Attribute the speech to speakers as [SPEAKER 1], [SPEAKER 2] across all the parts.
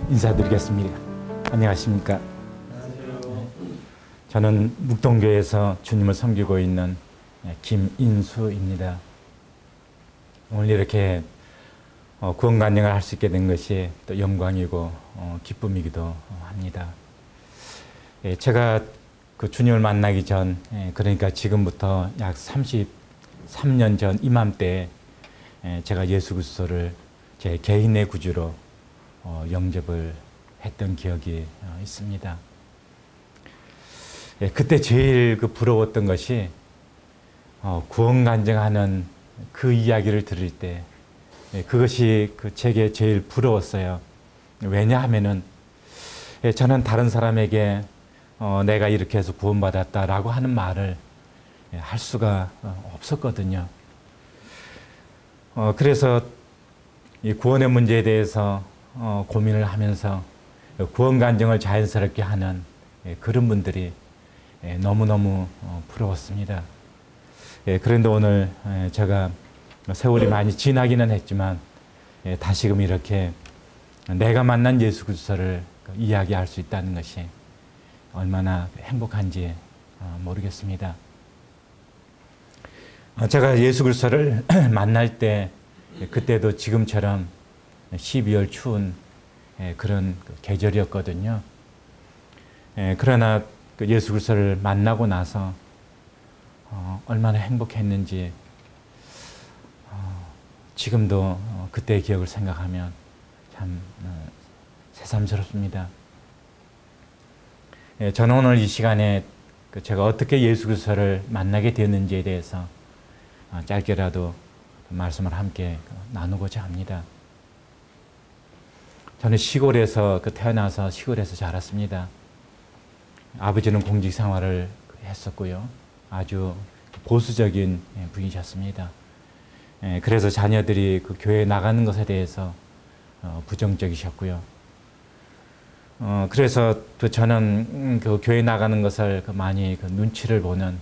[SPEAKER 1] 인사드리겠습니다. 안녕하십니까? 저는 묵동교회에서 주님을 섬기고 있는 김인수입니다. 오늘 이렇게 구원간증을 할 수 있게 된 것이 또 영광이고 기쁨이기도 합니다. 제가 그 주님을 만나기 전, 그러니까 지금부터 약 33년 전 이맘때 제가 예수 그리스도를 제 개인의 구주로 영접을 했던 기억이 있습니다. 그때 제일 부러웠던 것이 구원 간증하는 그 이야기를 들을 때 그것이 제게 제일 부러웠어요. 왜냐하면은 저는 다른 사람에게 내가 이렇게 해서 구원받았다라고 하는 말을 할 수가 없었거든요. 그래서 이 구원의 문제에 대해서 고민을 하면서 구원 간증을 자연스럽게 하는 그런 분들이 너무너무 부러웠습니다. 그런데 오늘 제가 세월이 많이 지나기는 했지만 다시금 이렇게 내가 만난 예수 그리스도를 이야기할 수 있다는 것이 얼마나 행복한지 모르겠습니다. 제가 예수 그리스도를 만날 때 그때도 지금처럼 12월 추운 그런 계절이었거든요. 그러나 예수 그리스도를 만나고 나서 얼마나 행복했는지 지금도 그때의 기억을 생각하면 참 새삼스럽습니다. 저는 오늘 이 시간에 제가 어떻게 예수 그리스도를 만나게 되었는지에 대해서 짧게라도 말씀을 함께 나누고자 합니다. 저는 시골에서 태어나서 시골에서 자랐습니다. 아버지는 공직 생활을 했었고요. 아주 보수적인 분이셨습니다. 그래서 자녀들이 교회에 나가는 것에 대해서 부정적이셨고요. 그래서 저는 교회에 나가는 것을 많이 눈치를 보는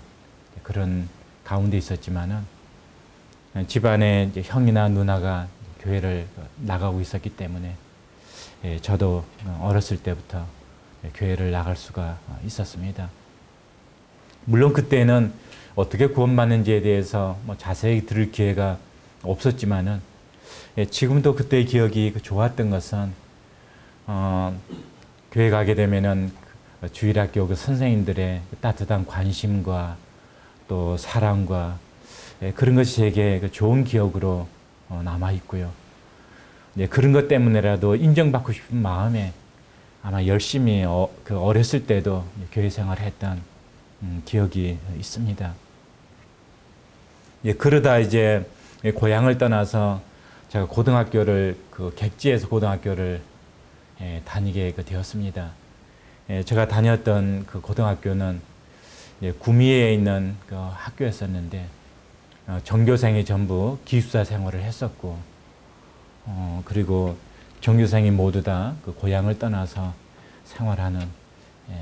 [SPEAKER 1] 그런 가운데 있었지만은 집안에 형이나 누나가 교회를 나가고 있었기 때문에 저도 어렸을 때부터 교회를 나갈 수가 있었습니다. 물론 그때는 어떻게 구원받는지에 대해서 자세히 들을 기회가 없었지만은 지금도 그때의 기억이 좋았던 것은 교회 가게 되면은 주일학교 선생님들의 따뜻한 관심과 또 사랑과 그런 것이 제게 좋은 기억으로 남아 있고요. 그런 것 때문에라도 인정받고 싶은 마음에 아마 열심히 어렸을 때도 교회 생활을 했던 기억이 있습니다. 그러다 이제 고향을 떠나서 제가 고등학교를 객지에서 고등학교를 다니게 되었습니다. 제가 다녔던 고등학교는 구미에 있는 학교였었는데 전교생이 전부 기숙사 생활을 했었고 그리고 전교생이 모두 다 고향을 떠나서 생활하는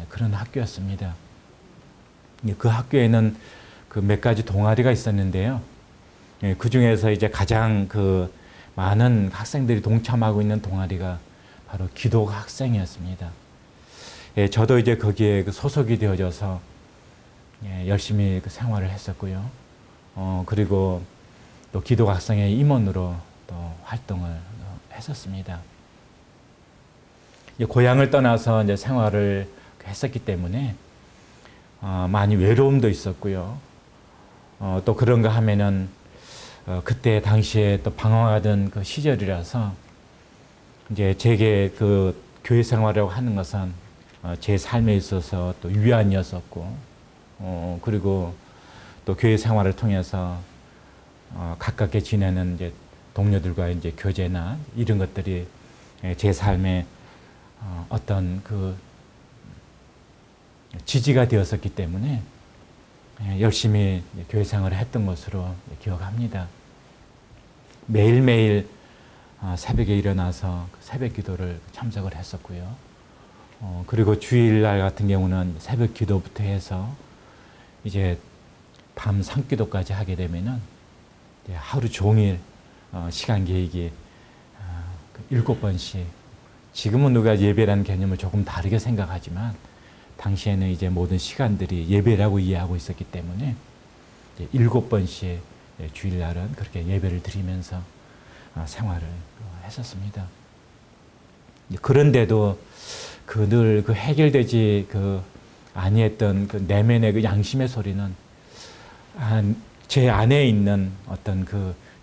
[SPEAKER 1] 그런 학교였습니다. 그 학교에는 몇 가지 동아리가 있었는데요. 그 중에서 이제 가장 많은 학생들이 동참하고 있는 동아리가 바로 기독 학생이었습니다. 저도 이제 거기에 소속이 되어져서 열심히 생활을 했었고요. 그리고 또 기독 학생의 임원으로 또 활동을 했었습니다. 고향을 떠나서 이제 생활을 했었기 때문에 많이 외로움도 있었고요. 또 그런가 하면은 그때 당시에 또 방황하던 시절이라서 이제 제게 교회 생활이라고 하는 것은 제 삶에 있어서 또 위안이었었고 그리고 또 교회 생활을 통해서 가깝게 지내는 이제 동료들과 이제 교제나 이런 것들이 제 삶에 어떤 지지가 되었었기 때문에 열심히 교회 생활을 했던 것으로 기억합니다. 매일매일 새벽에 일어나서 새벽 기도를 참석을 했었고요. 그리고 주일날 같은 경우는 새벽 기도부터 해서 이제 밤 산기도까지 하게 되면은 하루 종일 시간 계획이 7번씩 지금은 누가 예배라는 개념을 조금 다르게 생각하지만 당시에는 이제 모든 시간들이 예배라고 이해하고 있었기 때문에 7번씩 주일날은 그렇게 예배를 드리면서 생활을 했었습니다. 그런데도 늘 해결되지 아니했던 그 내면의 그 양심의 소리는 제 안에 있는 어떤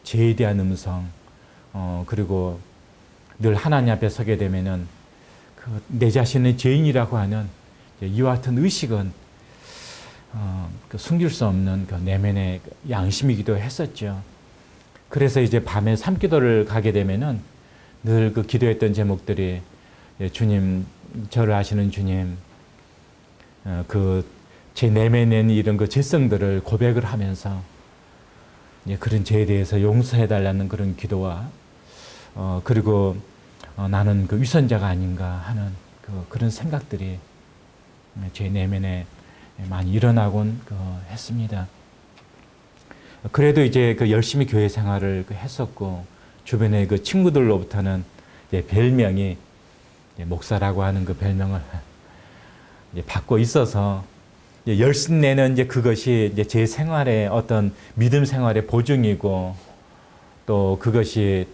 [SPEAKER 1] 죄에 대한 음성, 그리고 늘 하나님 앞에 서게 되면은 내 자신은 죄인이라고 하는 이와 같은 의식은 숨길 수 없는 내면의 양심이기도 했었죠. 그래서 이제 밤에 삼기도를 가게 되면은 늘 기도했던 제목들이 주님, 저를 아시는 주님, 제 내면에 있는 이런 죄성들을 고백을 하면서 그런 죄에 대해서 용서해달라는 그런 기도와 그리고 나는 위선자가 아닌가 하는 그런 생각들이 제 내면에 많이 일어나곤 했습니다. 그래도 이제 열심히 교회 생활을 했었고 주변의 친구들로부터는 별명이 목사라고 하는 별명을 받고 있어서 열심내는 그것이 제 생활의 어떤 믿음 생활의 보증이고 또 그것이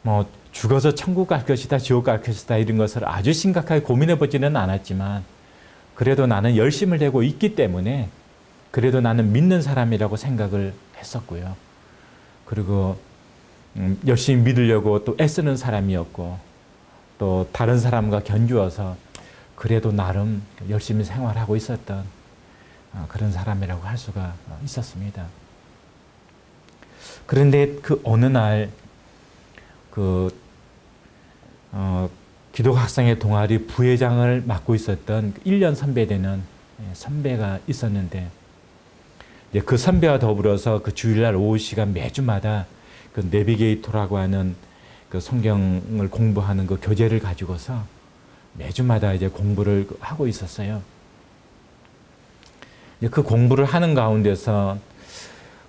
[SPEAKER 1] 뭐 죽어서 천국 갈 것이다, 지옥 갈 것이다 이런 것을 아주 심각하게 고민해 보지는 않았지만 그래도 나는 열심을 내고 있기 때문에 그래도 나는 믿는 사람이라고 생각을 했었고요. 그리고 열심히 믿으려고 또 애쓰는 사람이었고 또 다른 사람과 견주어서 그래도 나름 열심히 생활하고 있었던 그런 사람이라고 할 수가 있었습니다. 그런데 어느 날 기독학생회 동아리 부회장을 맡고 있었던 1년 선배되는 선배가 있었는데 그 선배와 더불어서 주일날 오후 시간 매주마다 내비게이터라고 하는 성경을 공부하는 교재를 가지고서 매주마다 이제 공부를 하고 있었어요. 그 공부를 하는 가운데서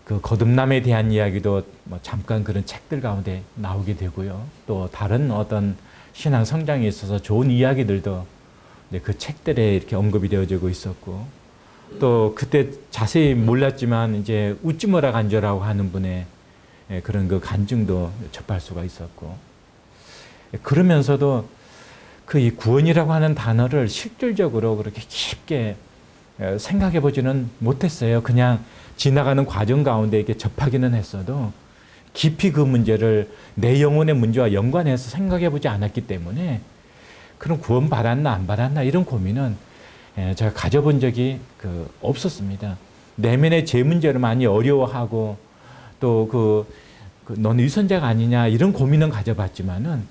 [SPEAKER 1] 거듭남에 대한 이야기도 잠깐 그런 책들 가운데 나오게 되고요. 또 다른 어떤 신앙 성장에 있어서 좋은 이야기들도 그 책들에 이렇게 언급이 되어지고 있었고, 또 그때 자세히 몰랐지만 이제 우찌무라 간조라고 하는 분의 그런 간증도 접할 수가 있었고, 그러면서도 이 구원이라고 하는 단어를 실질적으로 그렇게 깊게 생각해 보지는 못했어요. 그냥 지나가는 과정 가운데 이렇게 접하기는 했어도 깊이 그 문제를 내 영혼의 문제와 연관해서 생각해 보지 않았기 때문에 그럼 구원 받았나 안 받았나 이런 고민은 제가 가져본 적이 없었습니다. 내면의 제 문제를 많이 어려워하고 또 너는 위선자가 아니냐 이런 고민은 가져봤지만은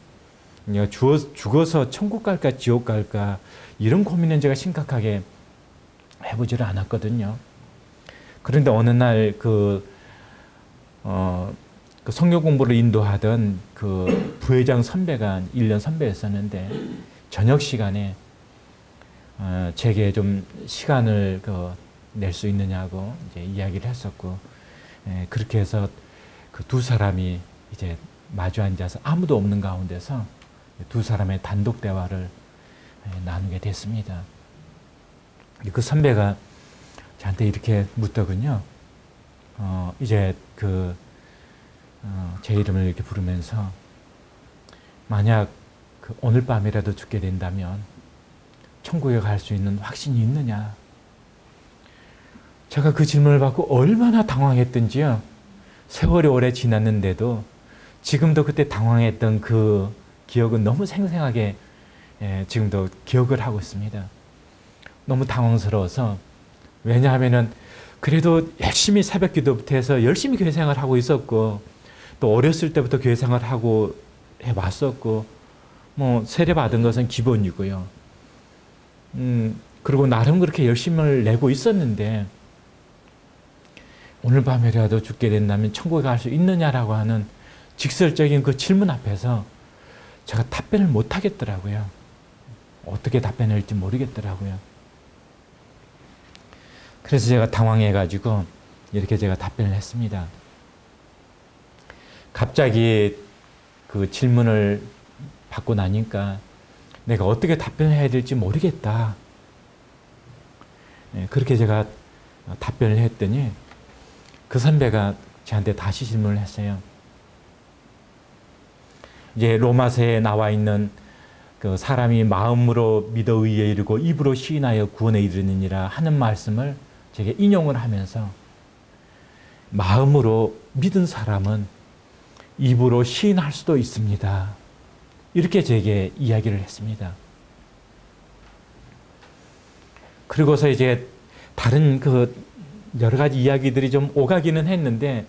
[SPEAKER 1] 죽어서 천국 갈까 지옥 갈까 이런 고민은 제가 심각하게 해보지를 않았거든요. 그런데 어느 날 성경 공부를 인도하던 부회장 선배가 1년 선배였었는데 저녁 시간에 제게 좀 시간을 낼 수 있느냐고 이제 이야기를 했었고, 그렇게 해서 두 사람이 이제 마주 앉아서 아무도 없는 가운데서 두 사람의 단독 대화를 나누게 됐습니다. 그 선배가 저한테 이렇게 묻더군요. 이제 제 이름을 이렇게 부르면서 만약 오늘 밤이라도 죽게 된다면 천국에 갈 수 있는 확신이 있느냐? 제가 그 질문을 받고 얼마나 당황했던지요. 세월이 오래 지났는데도 지금도 그때 당황했던 그 기억은 너무 생생하게 지금도 기억을 하고 있습니다. 너무 당황스러워서, 왜냐하면은 그래도 열심히 새벽 기도부터 해서 열심히 교회 생활하고 있었고 또 어렸을 때부터 교회 생활하고 해왔었고 뭐 세례 받은 것은 기본이고요. 그리고 나름 그렇게 열심을 내고 있었는데 오늘 밤에라도 죽게 된다면 천국에 갈 수 있느냐라고 하는 직설적인 그 질문 앞에서 제가 답변을 못 하겠더라고요. 어떻게 답변할지 모르겠더라고요. 그래서 제가 당황해가지고 이렇게 제가 답변을 했습니다. 갑자기 그 질문을 받고 나니까 내가 어떻게 답변을 해야 될지 모르겠다. 그렇게 제가 답변을 했더니 그 선배가 저한테 다시 질문을 했어요. 이제 로마서에 나와 있는 그 사람이 마음으로 믿어 의에 이르고 입으로 시인하여 구원에 이르느니라 하는 말씀을 제게 인용을 하면서 마음으로 믿은 사람은 입으로 시인할 수도 있습니다. 이렇게 제게 이야기를 했습니다. 그리고서 이제 다른 그 여러 가지 이야기들이 좀 오가기는 했는데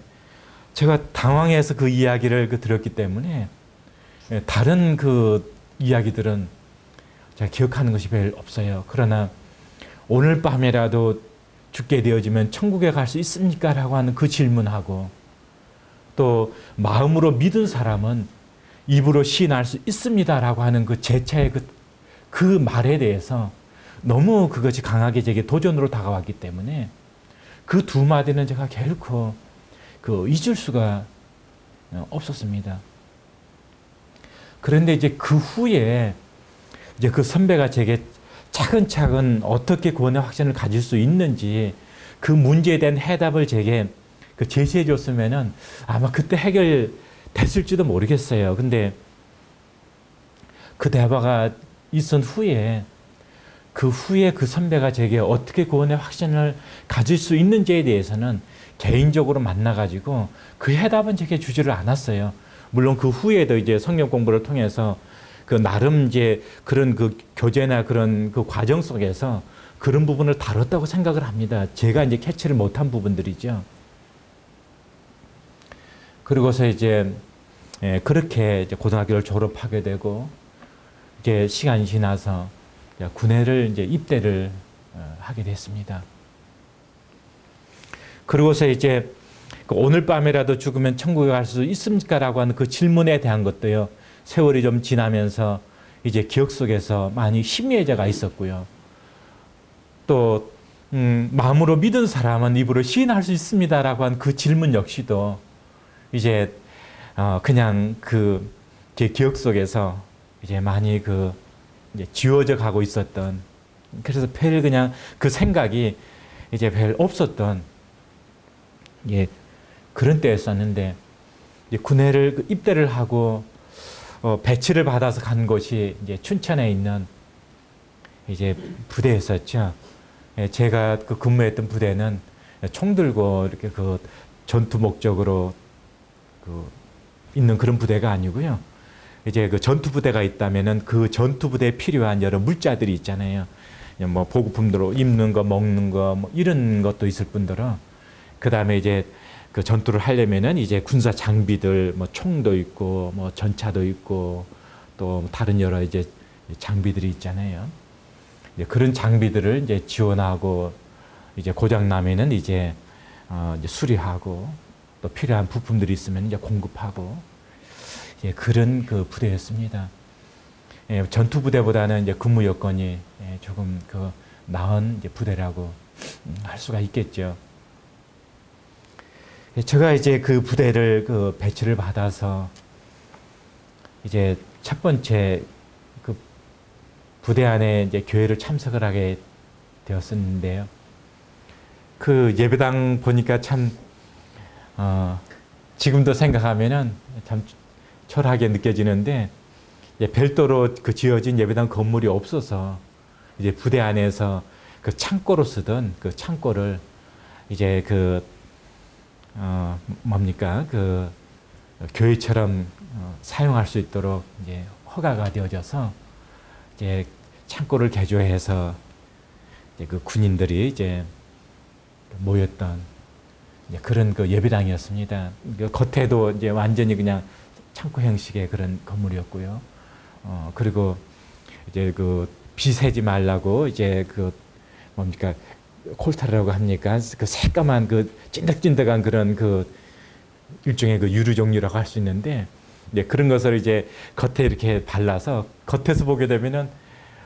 [SPEAKER 1] 제가 당황해서 그 이야기를 들었기 때문에 다른 그 이야기들은 제가 기억하는 것이 별 없어요. 그러나 오늘 밤에라도 죽게 되어지면 천국에 갈 수 있습니까? 라고 하는 그 질문하고 또 마음으로 믿은 사람은 입으로 시인할 수 있습니다. 라고 하는 그 제차의 그 말에 대해서 너무 그것이 강하게 제게 도전으로 다가왔기 때문에 그 두 마디는 제가 결코 잊을 수가 없었습니다. 그런데 이제 그 후에 이제 그 선배가 제게 차근차근 어떻게 구원의 확신을 가질 수 있는지 그 문제에 대한 해답을 제게 제시해 줬으면은 아마 그때 해결됐을지도 모르겠어요. 근데 그 대화가 있은 후에 그 선배가 제게 어떻게 구원의 확신을 가질 수 있는지에 대해서는 개인적으로 만나가지고 그 해답은 제게 주지를 않았어요. 물론 그 후에도 이제 성경 공부를 통해서 그 나름 이제 그런 그 교제나 그런 그 과정 속에서 그런 부분을 다뤘다고 생각을 합니다. 제가 이제 캐치를 못한 부분들이죠. 그리고서 이제 그렇게 이제 고등학교를 졸업하게 되고 이제 시간이 지나서 군회를 이제 입대를 하게 됐습니다. 그러고서 이제 오늘 밤에라도 죽으면 천국에 갈 수 있습니까? 라고 하는 그 질문에 대한 것도요. 세월이 좀 지나면서 이제 기억 속에서 많이 희미해져가 있었고요. 또 마음으로 믿은 사람은 입으로 시인할 수 있습니다. 라고 한 그 질문 역시도 이제 그냥 제 기억 속에서 이제 많이 이제 지워져 가고 있었던, 그래서 별 그냥 그 생각이 이제 별 없었던 그런 때였었는데 이제 군회를 입대를 하고 배치를 받아서 간 곳이 이제 춘천에 있는 이제 부대였었죠. 제가 근무했던 부대는 총 들고 이렇게 전투 목적으로 있는 그런 부대가 아니고요. 이제 전투 부대가 있다면은 그 전투 부대에 필요한 여러 물자들이 있잖아요. 뭐 보급품으로 입는 거, 먹는 거, 뭐 이런 것도 있을 뿐더러 그 다음에 이제 전투를 하려면은 이제 군사 장비들, 뭐 총도 있고, 뭐 전차도 있고, 또 다른 여러 이제 장비들이 있잖아요. 이제 그런 장비들을 이제 지원하고, 이제 고장 나면은 이제 수리하고, 또 필요한 부품들이 있으면 이제 공급하고, 그런 부대였습니다. 전투 부대보다는 이제 근무 여건이 조금 나은 이제 부대라고 할 수가 있겠죠. 제가 이제 그 부대를 배치를 받아서 이제 첫 번째 부대 안에 이제 교회를 참석을 하게 되었었는데요. 예배당 보니까 참 지금도 생각하면은 참 초라하게 느껴지는데 별도로 지어진 예배당 건물이 없어서 이제 부대 안에서 창고로 쓰던 창고를 이제 뭡니까 교회처럼 사용할 수 있도록 이제 허가가 되어져서 이제 창고를 개조해서 이제 군인들이 이제 모였던 이제 그런 예배당이었습니다. 겉에도 이제 완전히 그냥 창고 형식의 그런 건물이었고요. 그리고 이제 비 새지 말라고 이제 뭡니까 콜타라고 합니까? 새까만 찐득찐득한 그런 일종의 유류 종류라고 할 수 있는데 이제 그런 것을 이제 겉에 이렇게 발라서 겉에서 보게 되면은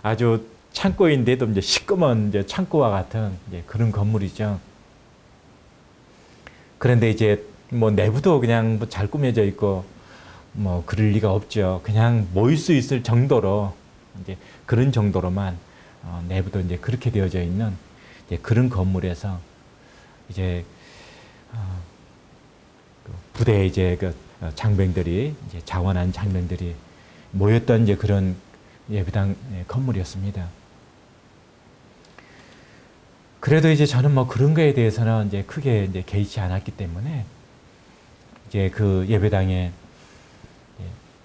[SPEAKER 1] 아주 창고인데도 이제 시꺼먼 이제 창고와 같은 이제 그런 건물이죠. 그런데 이제 뭐 내부도 그냥 잘 꾸며져 있고 뭐 그럴 리가 없죠. 그냥 모일 수 있을 정도로 이제 그런 정도로만 내부도 이제 그렇게 되어져 있는 이제 그런 건물에서 이제 그 부대 이제 그 장병들이 이제 자원한 장병들이 모였던 이제 그런 예배당 건물이었습니다. 그래도 이제 저는 뭐 그런 거에 대해서는 이제 크게 이제 개의치 않았기 때문에 이제 그 예배당에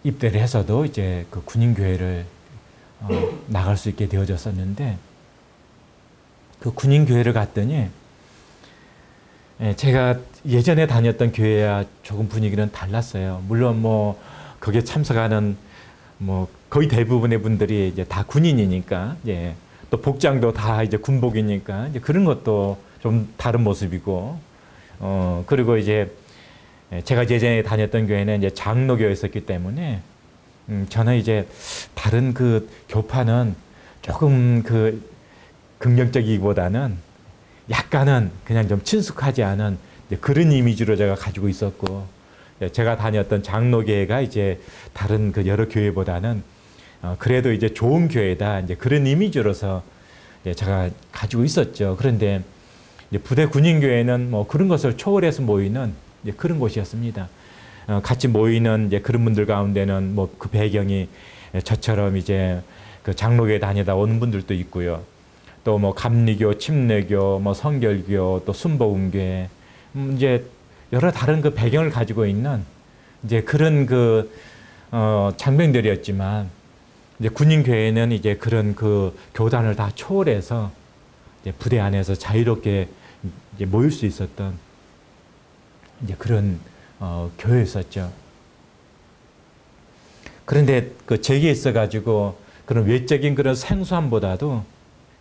[SPEAKER 1] 입대를 해서도 이제 그 군인교회를 나갈 수 있게 되어졌었는데 그 군인교회를 갔더니 제가 예전에 다녔던 교회와 조금 분위기는 달랐어요. 물론 뭐 거기에 참석하는 뭐 거의 대부분의 분들이 이제 다 군인이니까 예. 또 복장도 다 이제 군복이니까 이제 그런 것도 좀 다른 모습이고 그리고 이제 제가 예전에 다녔던 교회는 이제 장로교였었기 때문에 저는 이제 다른 그 교파는 조금 그 긍정적이기보다는 약간은 그냥 좀 친숙하지 않은 그런 이미지로 제가 가지고 있었고 제가 다녔던 장로교회가 이제 다른 그 여러 교회보다는 그래도 이제 좋은 교회다 이제 그런 이미지로서 제가 가지고 있었죠. 그런데 이제 부대 군인교회는 뭐 그런 것을 초월해서 모이는 이제 그런 곳이었습니다. 같이 모이는 이제 그런 분들 가운데는 뭐 그 배경이 저처럼 이제 그 장로교회 다니다 오는 분들도 있고요. 또 뭐 감리교, 침례교, 뭐 성결교, 또 순복음교회 이제 여러 다른 그 배경을 가지고 있는 이제 그런 그 장병들이었지만 이제 군인교회는 이제 그런 그 교단을 다 초월해서 이제 부대 안에서 자유롭게 이제 모일 수 있었던 이제 그런 교회였었죠. 그런데 그 제게 있어가지고 그런 외적인 그런 생소함보다도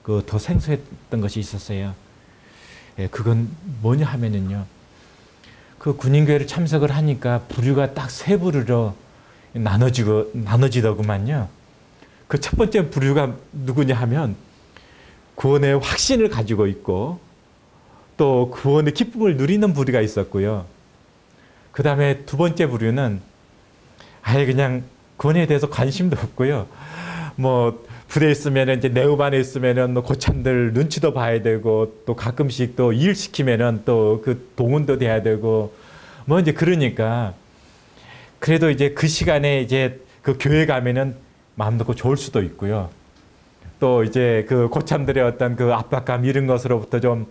[SPEAKER 1] 그 더 생소했던 것이 있었어요. 예, 그건 뭐냐 하면은요. 그 군인교회를 참석을 하니까 부류가 딱 세 부류로 나눠지더구만요. 그 첫 번째 부류가 누구냐 하면 구원의 확신을 가지고 있고 또 구원의 기쁨을 누리는 부류가 있었고요. 그 다음에 두 번째 부류는 아예 그냥 구원에 대해서 관심도 없고요. 뭐 부대에 있으면은 이제 내후반에 있으면은 고참들 눈치도 봐야 되고 또 가끔씩 또 일 시키면은 또 그 동원도 돼야 되고 뭐 이제 그러니까 그래도 이제 그 시간에 이제 그 교회 가면은 마음 놓고 좋을 수도 있고요. 또 이제 그 고참들의 어떤 그 압박감 이런 것으로부터 좀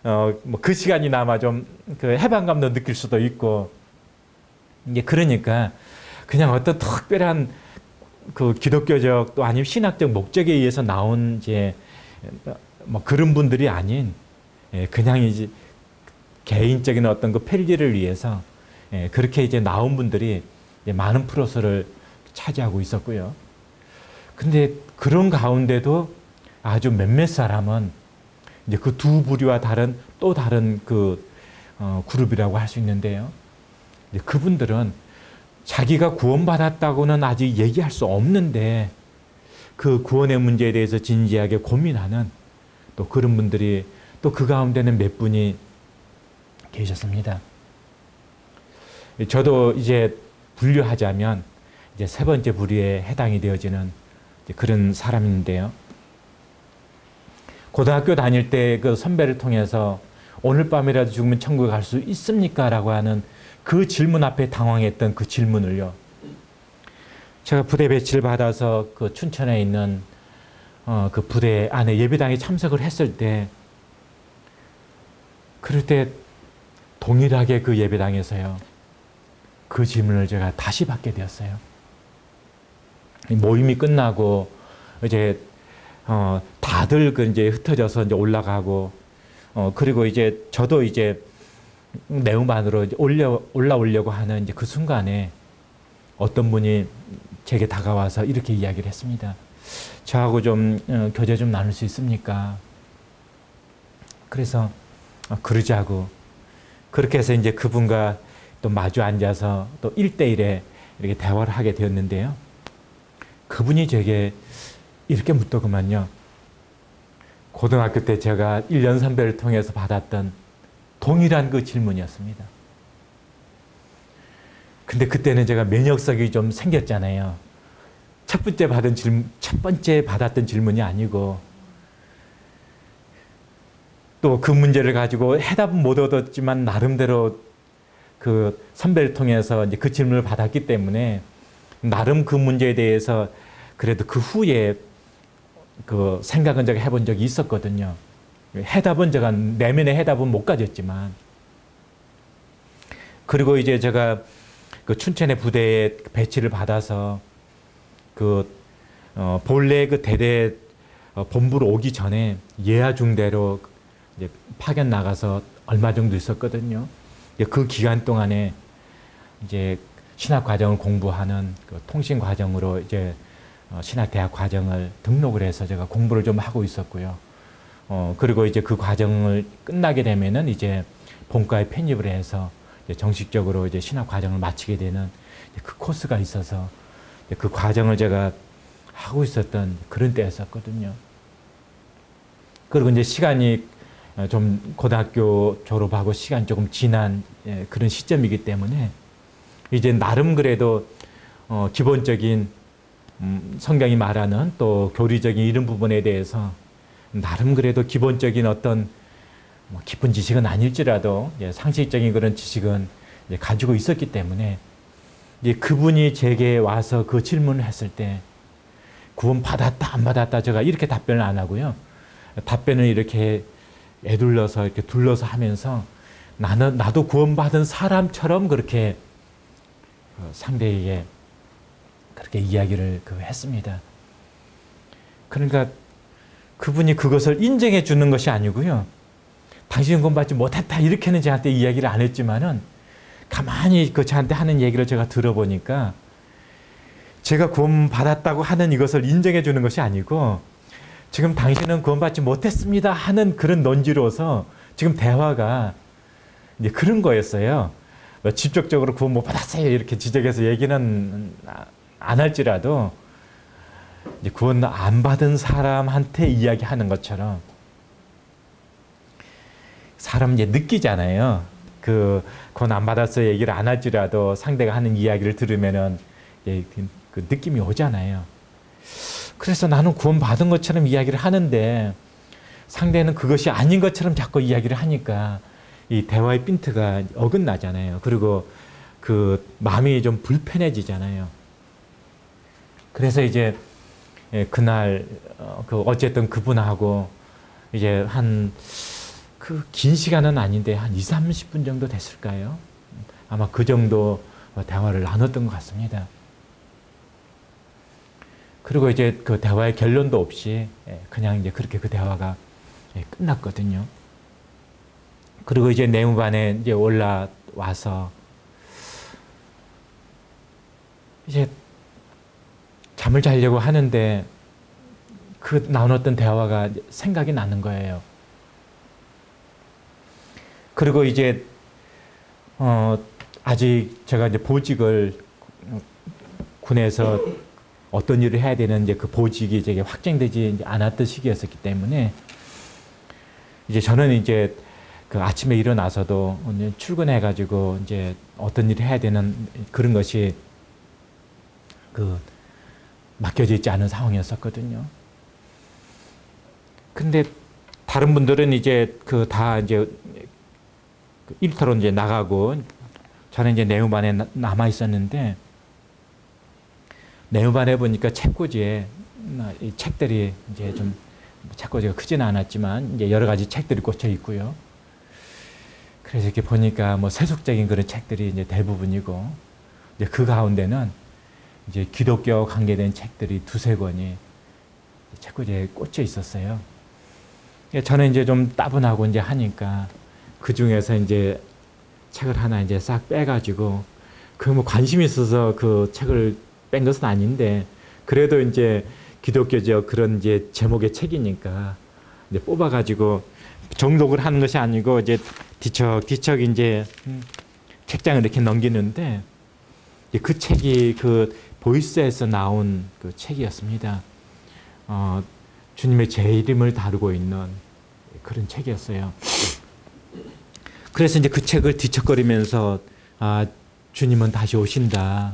[SPEAKER 1] 뭐 그 시간이나마 좀 그 해방감도 느낄 수도 있고 이제 그러니까 그냥 어떤 특별한 그 기독교적 또 아니면 신학적 목적에 의해서 나온 이제 뭐 그런 분들이 아닌 그냥 이제 개인적인 어떤 그 편리를 위해서 그렇게 이제 나온 분들이 이제 많은 프로수를 차지하고 있었고요. 근데 그런 가운데도 아주 몇몇 사람은 이제 그 두 부류와 다른 또 다른 그 그룹이라고 할 수 있는데요. 이제 그분들은 자기가 구원받았다고는 아직 얘기할 수 없는데 그 구원의 문제에 대해서 진지하게 고민하는 또 그런 분들이 또 그 가운데는 몇 분이 계셨습니다. 저도 이제 분류하자면 이제 세 번째 부류에 해당이 되어지는 그런 사람인데요. 고등학교 다닐 때 그 선배를 통해서 오늘 밤이라도 죽으면 천국에 갈 수 있습니까? 라고 하는 그 질문 앞에 당황했던 그 질문을요. 제가 부대 배치를 받아서 그 춘천에 있는 그 부대 안에 예배당에 참석을 했을 때 그럴 때 동일하게 그 예배당에서요. 그 질문을 제가 다시 받게 되었어요. 모임이 끝나고 이제 다들 그 이제 흩어져서 이제 올라가고 그리고 이제 저도 이제 내후반으로 이제 올라오려고 하는 이제 그 순간에 어떤 분이 제게 다가와서 이렇게 이야기를 했습니다. 저하고 좀 교제 좀 나눌 수 있습니까? 그래서 그러자고 그렇게 해서 이제 그분과 또 마주 앉아서 또 1대1에 이렇게 대화를 하게 되었는데요. 그분이 제게 이렇게 묻더구만요. 고등학교 때 제가 1년 선배를 통해서 받았던 동일한 그 질문이었습니다. 근데 그때는 제가 면역성이 좀 생겼잖아요. 첫 번째 받았던 질문이 아니고 또 그 문제를 가지고 해답은 못 얻었지만 나름대로 그 선배를 통해서 이제 그 질문을 받았기 때문에 나름 그 문제에 대해서 그래도 그 후에 그 생각은 제가 해본 적이 있었거든요. 해답은 제가 내면의 해답은 못 가졌지만 그리고 이제 제가 그 춘천의 부대에 배치를 받아서 본래 그 대대 본부로 오기 전에 예하중대로 이제 파견 나가서 얼마 정도 있었거든요. 그 기간 동안에 이제 신학 과정을 공부하는 그 통신 과정으로 이제 신학 대학 과정을 등록을 해서 제가 공부를 좀 하고 있었고요. 그리고 이제 그 과정을 끝나게 되면은 이제 본과에 편입을 해서 이제 정식적으로 이제 신학 과정을 마치게 되는 그 코스가 있어서 그 과정을 제가 하고 있었던 그런 때였었거든요. 그리고 이제 시간이 좀 고등학교 졸업하고 시간이 조금 지난 그런 시점이기 때문에 이제 나름 그래도 기본적인 성경이 말하는 또 교리적인 이런 부분에 대해서 나름 그래도 기본적인 어떤 깊은 지식은 아닐지라도 상식적인 그런 지식은 가지고 있었기 때문에 이제 그분이 제게 와서 그 질문을 했을 때 구원 받았다 안 받았다 제가 이렇게 답변을 안 하고요. 답변을 이렇게 애둘러서 이렇게 둘러서 하면서 나도 구원받은 사람처럼 그렇게 상대에게 그렇게 이야기를 했습니다. 그러니까 그분이 그것을 인정해 주는 것이 아니고요. 당신은 구원받지 못했다 이렇게는 저한테 이야기를 안 했지만은 가만히 저한테 하는 얘기를 제가 들어보니까 제가 구원받았다고 하는 이것을 인정해 주는 것이 아니고 지금 당신은 구원받지 못했습니다 하는 그런 논지로서 지금 대화가 이제 그런 거였어요. 직접적으로 구원 못 받았어요 이렇게 지적해서 얘기는 안 할지라도 이제 구원 안 받은 사람한테 이야기하는 것처럼 사람 이제 느끼잖아요. 구원 안 받았어요 얘기를 안 할지라도 상대가 하는 이야기를 들으면은 그 느낌이 오잖아요. 그래서 나는 구원 받은 것처럼 이야기를 하는데 상대는 그것이 아닌 것처럼 자꾸 이야기를 하니까 이 대화의 핀트가 어긋나잖아요. 그리고 그 마음이 좀 불편해지잖아요. 그래서 이제 그날 어쨌든 그분하고 이제 긴 시간은 아닌데 한 20, 30분 정도 됐을까요? 아마 그 정도 대화를 나눴던 것 같습니다. 그리고 이제 그 대화의 결론도 없이 그냥 이제 그렇게 그 대화가 끝났거든요. 그리고 이제 내무반에 이제 올라와서 이제 잠을 자려고 하는데 그 나눴던 대화가 생각이 나는 거예요. 그리고 이제 아직 제가 이제 보직을 군에서 어떤 일을 해야 되는 이제 그 보직이 제게 확정되지 않았던 시기였었기 때문에 이제 저는 이제 그 아침에 일어나서도 출근해가지고 이제 어떤 일을 해야 되는 그런 것이 맡겨져 있지 않은 상황이었었거든요. 근데 다른 분들은 이제 다 이제 일터로 이제 나가고 저는 이제 내무반에 남아 있었는데 내무반에 보니까 책꽂이에 이 책들이 이제 좀 책꽂이가 크지는 않았지만 이제 여러 가지 책들이 꽂혀 있고요. 그래서 이렇게 보니까 뭐 세속적인 그런 책들이 이제 대부분이고 이제 그 가운데는 이제 기독교 관계된 책들이 두세 권이 책꽂이에 꽂혀 있었어요. 저는 이제 좀 따분하고 이제 하니까 그 중에서 이제 책을 하나 이제 싹 빼가지고 뭐 관심이 있어서 그 책을 뺀 것은 아닌데 그래도 이제 기독교적 그런 이제 제목의 책이니까 이제 뽑아가지고 정독을 하는 것이 아니고 이제 뒤척 이제 책장을 이렇게 넘기는데 그 책이 그 보이스에서 나온 그 책이었습니다. 주님의 재림을 다루고 있는 그런 책이었어요. 그래서 이제 그 책을 뒤척거리면서 주님은 다시 오신다.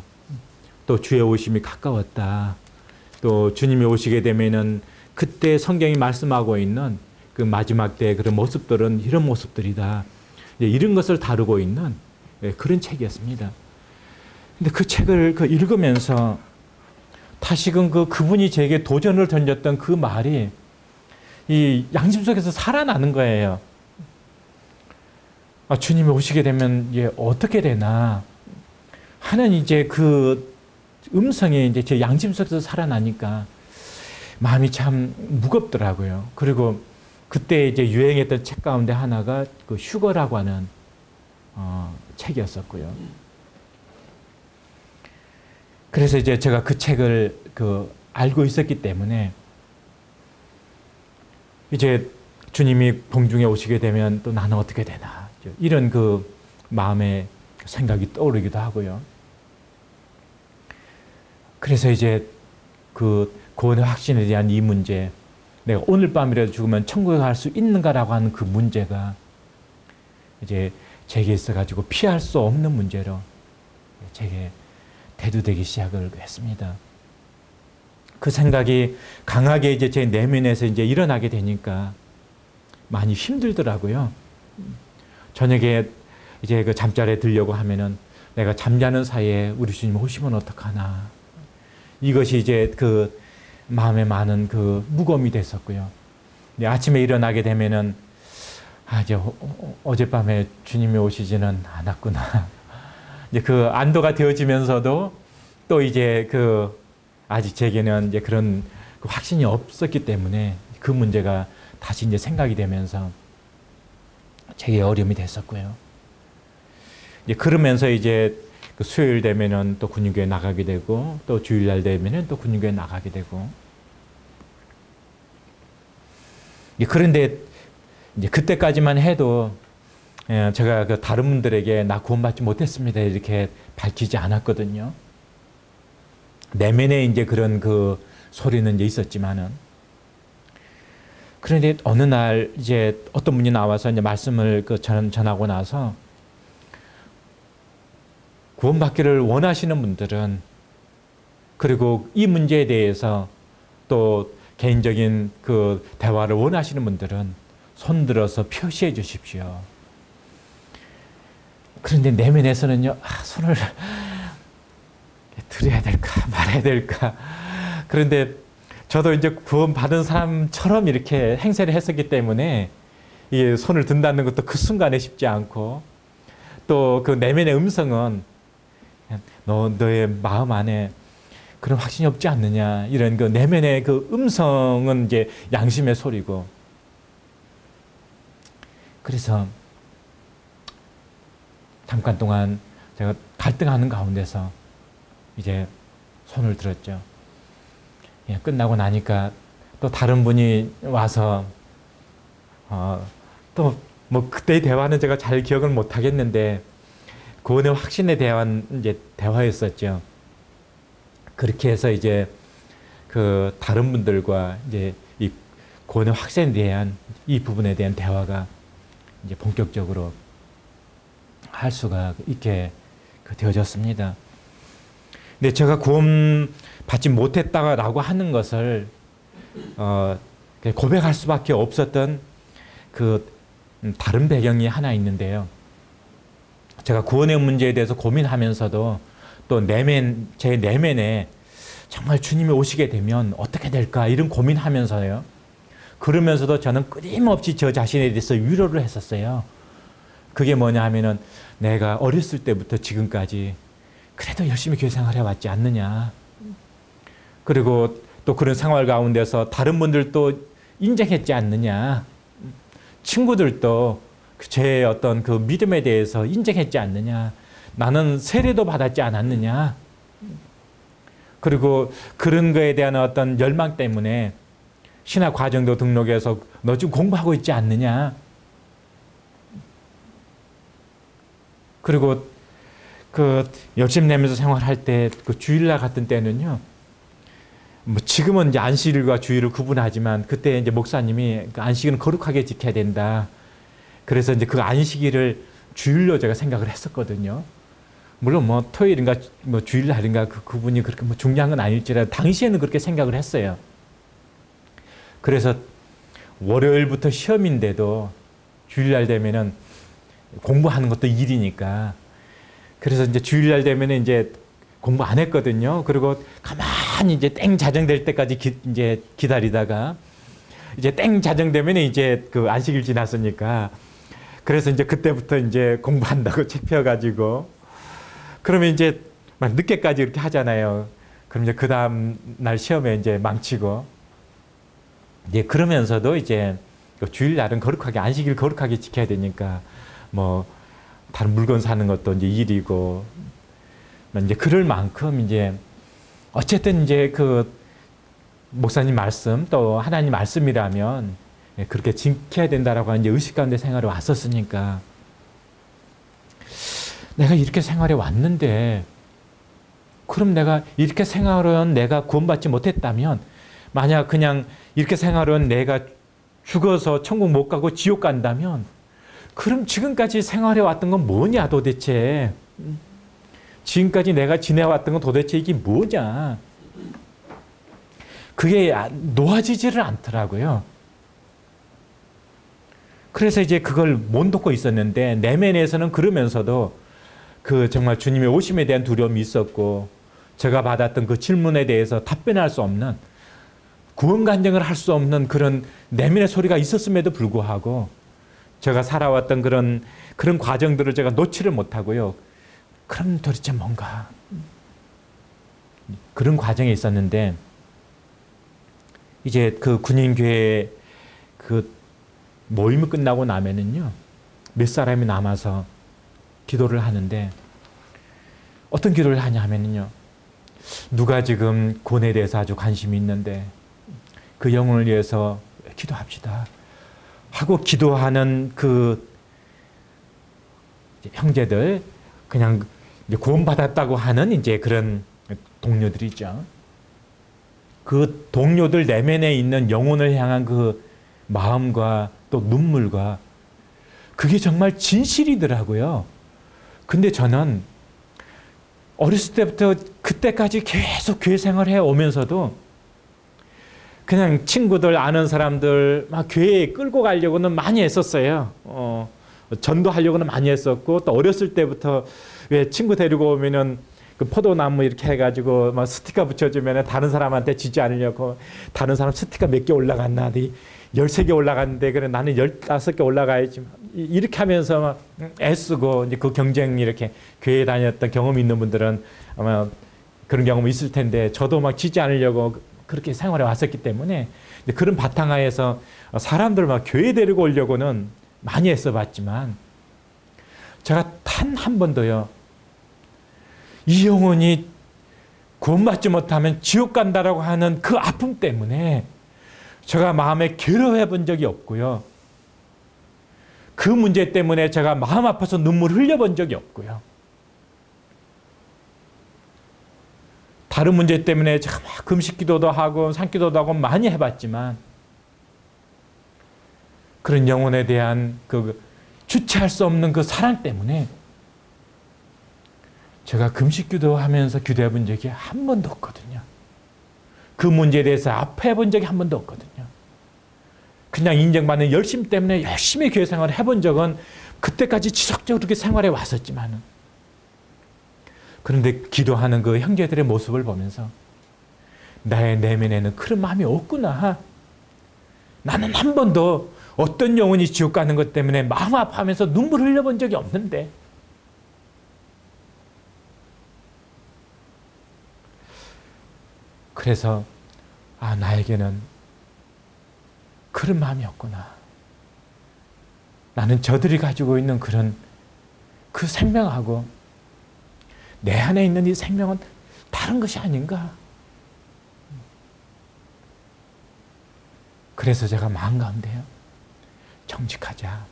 [SPEAKER 1] 또 주의 오심이 가까웠다. 또 주님이 오시게 되면은 그때 성경이 말씀하고 있는 그 마지막 때의 그런 모습들은 이런 모습들이다. 이런 것을 다루고 있는 그런 책이었습니다. 근데 그 책을 읽으면서 다시금 그분이 제게 도전을 던졌던 그 말이 이 양심 속에서 살아나는 거예요. 주님이 오시게 되면 어떻게 되나 하는 이제 그 음성이 이제 제 양심 속에서 살아나니까 마음이 참 무겁더라고요. 그리고 그때 이제 유행했던 책 가운데 하나가 그 휴거라고 하는 책이었었고요. 그래서 이제 제가 그 책을 알고 있었기 때문에 이제 주님이 공중에 오시게 되면 또 나는 어떻게 되나 이런 그 마음의 생각이 떠오르기도 하고요. 그래서 이제 그 구원의 확신에 대한 이 문제, 내가 오늘 밤이라도 죽으면 천국에 갈 수 있는가라고 하는 그 문제가 이제 제게 있어가지고 피할 수 없는 문제로 제게 대두되기 시작을 했습니다. 그 생각이 강하게 이제 제 내면에서 이제 일어나게 되니까 많이 힘들더라고요. 저녁에 이제 그 잠자리에 들려고 하면은 내가 잠자는 사이에 우리 주님 오시면 어떡하나. 이것이 이제 그 마음에 많은 그 무거움이 됐었고요. 아침에 일어나게 되면은 이제 어젯밤에 주님이 오시지는 않았구나. 이제 그 안도가 되어지면서도 또 이제 아직 제게는 이제 그런 그 확신이 없었기 때문에 그 문제가 다시 이제 생각이 되면서 제게 어려움이 됐었고요. 이제 그러면서 이제 그 수요일 되면은 또 군인교회 나가게 되고 또 주일날 되면은 또 군인교회 나가게 되고. 그런데 이제 그때까지만 해도 제가 그 다른 분들에게 나 구원받지 못했습니다 이렇게 밝히지 않았거든요. 내면에 이제 그런 그 소리는 이제 있었지만은. 그런데 어느 날 이제 어떤 분이 나와서 이제 말씀을 전하고 나서 구원받기를 원하시는 분들은 그리고 이 문제에 대해서 또 개인적인 그 대화를 원하시는 분들은 손들어서 표시해 주십시오. 그런데 내면에서는요, 손을 드려야 될까 말아야 될까. 그런데 저도 이제 구원받은 사람처럼 이렇게 행세를 했었기 때문에 이게 손을 든다는 것도 그 순간에 쉽지 않고 또 그 내면의 음성은 너의 마음 안에 그런 확신이 없지 않느냐 이런 그 내면의 그 음성은 이제 양심의 소리고. 그래서 잠깐 동안 제가 갈등하는 가운데서 이제 손을 들었죠. 끝나고 나니까 또 다른 분이 와서 또 뭐 그때의 대화는 제가 잘 기억을 못 하겠는데 구원의 확신에 대한 이제 대화였었죠. 그렇게 해서 이제 그 다른 분들과 이제 이 구원의 확신에 대한 이 부분에 대한 대화가 이제 본격적으로 할 수가 있게 되어졌습니다. 근데 제가 구원 받지 못했다라고 하는 것을 고백할 수밖에 없었던 그 다른 배경이 하나 있는데요. 제가 구원의 문제에 대해서 고민하면서도 또 제 내면에 정말 주님이 오시게 되면 어떻게 될까 이런 고민하면서요. 그러면서도 저는 끊임없이 저 자신에 대해서 위로를 했었어요. 그게 뭐냐 하면은 내가 어렸을 때부터 지금까지 그래도 열심히 교회 생활해 왔지 않느냐. 그리고 또 그런 생활 가운데서 다른 분들도 인정했지 않느냐. 친구들도 제 어떤 그 믿음에 대해서 인정했지 않느냐. 나는 세례도 받았지 않았느냐. 그리고 그런 거에 대한 어떤 열망 때문에 신학 과정도 등록해서 너 지금 공부하고 있지 않느냐. 그리고 그 열심히 내면서 생활할 때 그 주일날 같은 때는요. 뭐 지금은 이제 안식일과 주일을 구분하지만 그때 이제 목사님이 그 안식일은 거룩하게 지켜야 된다. 그래서 이제 그 안식일을 주일로 제가 생각을 했었거든요. 물론 뭐 토요일인가 뭐 주일날인가 그분이 그렇게 뭐 중요한 건 아닐지라도 당시에는 그렇게 생각을 했어요. 그래서 월요일부터 시험인데도 주일날 되면은 공부하는 것도 일이니까 그래서 이제 주일날 되면은 이제 공부 안 했거든요. 그리고 가만히 이제 땡 자정될 때까지 이제 기다리다가 이제 땡 자정되면 이제 그 안식일 지났으니까 그래서 이제 그때부터 이제 공부한다고 책 펴가지고 그러면 이제 막 늦게까지 이렇게 하잖아요. 그럼 이제 그 다음 날 시험에 이제 망치고 이제 그러면서도 이제 주일날은 거룩하게 안식일 거룩하게 지켜야 되니까 뭐 다른 물건 사는 것도 이제 일이고 이제 그럴 만큼 이제 어쨌든 이제 그 목사님 말씀 또 하나님 말씀이라면 그렇게 지켜야 된다라고 하는 이제 의식 가운데 생활에 왔었으니까 내가 이렇게 생활해 왔는데 그럼 내가 이렇게 생활한 내가 구원받지 못했다면 만약 그냥 이렇게 생활한 내가 죽어서 천국 못 가고 지옥 간다면 그럼 지금까지 생활해 왔던 건 뭐냐 도대체. 지금까지 내가 지내왔던 건 도대체 이게 뭐냐. 그게 놓아지지를 않더라고요. 그래서 이제 그걸 못 놓고 있었는데 내면에서는 그러면서도 그 정말 주님의 오심에 대한 두려움이 있었고 제가 받았던 그 질문에 대해서 답변할 수 없는 구원 간증을 할 수 없는 그런 내면의 소리가 있었음에도 불구하고 제가 살아왔던 그런 과정들을 제가 놓지를 못하고요. 그럼 도대체 뭔가 그런 과정에 있었는데 이제 그 군인교회 그 모임이 끝나고 나면은요 몇 사람이 남아서 기도를 하는데 어떤 기도를 하냐 하면은요 누가 지금 구원에 대해서 아주 관심이 있는데 그 영혼을 위해서 기도합시다 하고 기도하는 그 형제들 그냥 구원받았다고 하는 이제 그런 동료들이죠. 그 동료들 내면에 있는 영혼을 향한 그 마음과 또 눈물과 그게 정말 진실이더라고요. 근데 저는 어렸을 때부터 그때까지 계속 교회 생활해 오면서도 그냥 친구들 아는 사람들 막 교회에 끌고 가려고는 많이 했었어요. 전도하려고는 많이 했었고 또 어렸을 때부터 왜 친구 데리고 오면은 그 포도나무 이렇게 해가지고 막 스티커 붙여주면은 다른 사람한테 지지 않으려고 다른 사람 스티커 몇 개 올라갔나 13개 올라갔는데 그래 나는 15개 올라가야지 이렇게 하면서 막 애쓰고 이제 그 경쟁 이렇게 교회 다녔던 경험이 있는 분들은 아마 그런 경험이 있을 텐데 저도 막 지지 않으려고 그렇게 생활해 왔었기 때문에 그런 바탕하에서 사람들 막 교회 데리고 오려고는 많이 애써 봤지만 제가 단 한 번도요 이 영혼이 구원받지 못하면 지옥 간다라고 하는 그 아픔 때문에 제가 마음에 괴로워해 본 적이 없고요. 그 문제 때문에 제가 마음 아파서 눈물 흘려본 적이 없고요. 다른 문제 때문에 제가 막 금식기도도 하고 산기도도 하고 많이 해봤지만 그런 영혼에 대한 그 주체할 수 없는 그 사랑 때문에 제가 금식기도 하면서 기도해 본 적이 한 번도 없거든요. 그 문제에 대해서 아파해 본 적이 한 번도 없거든요. 그냥 인정받는 열심 때문에 열심히 교회 생활을 해본 적은 그때까지 지속적으로 그렇게 생활해 왔었지만은 그런데 기도하는 그 형제들의 모습을 보면서 나의 내면에는 그런 마음이 없구나. 나는 한 번도 어떤 영혼이 지옥 가는 것 때문에 마음 아파하면서 눈물 흘려본 적이 없는데 그래서 나에게는 그런 마음이 없구나. 나는 저들이 가지고 있는 그런 그 생명하고 내 안에 있는 이 생명은 다른 것이 아닌가. 그래서 제가 마음 가운데요. 정직하자.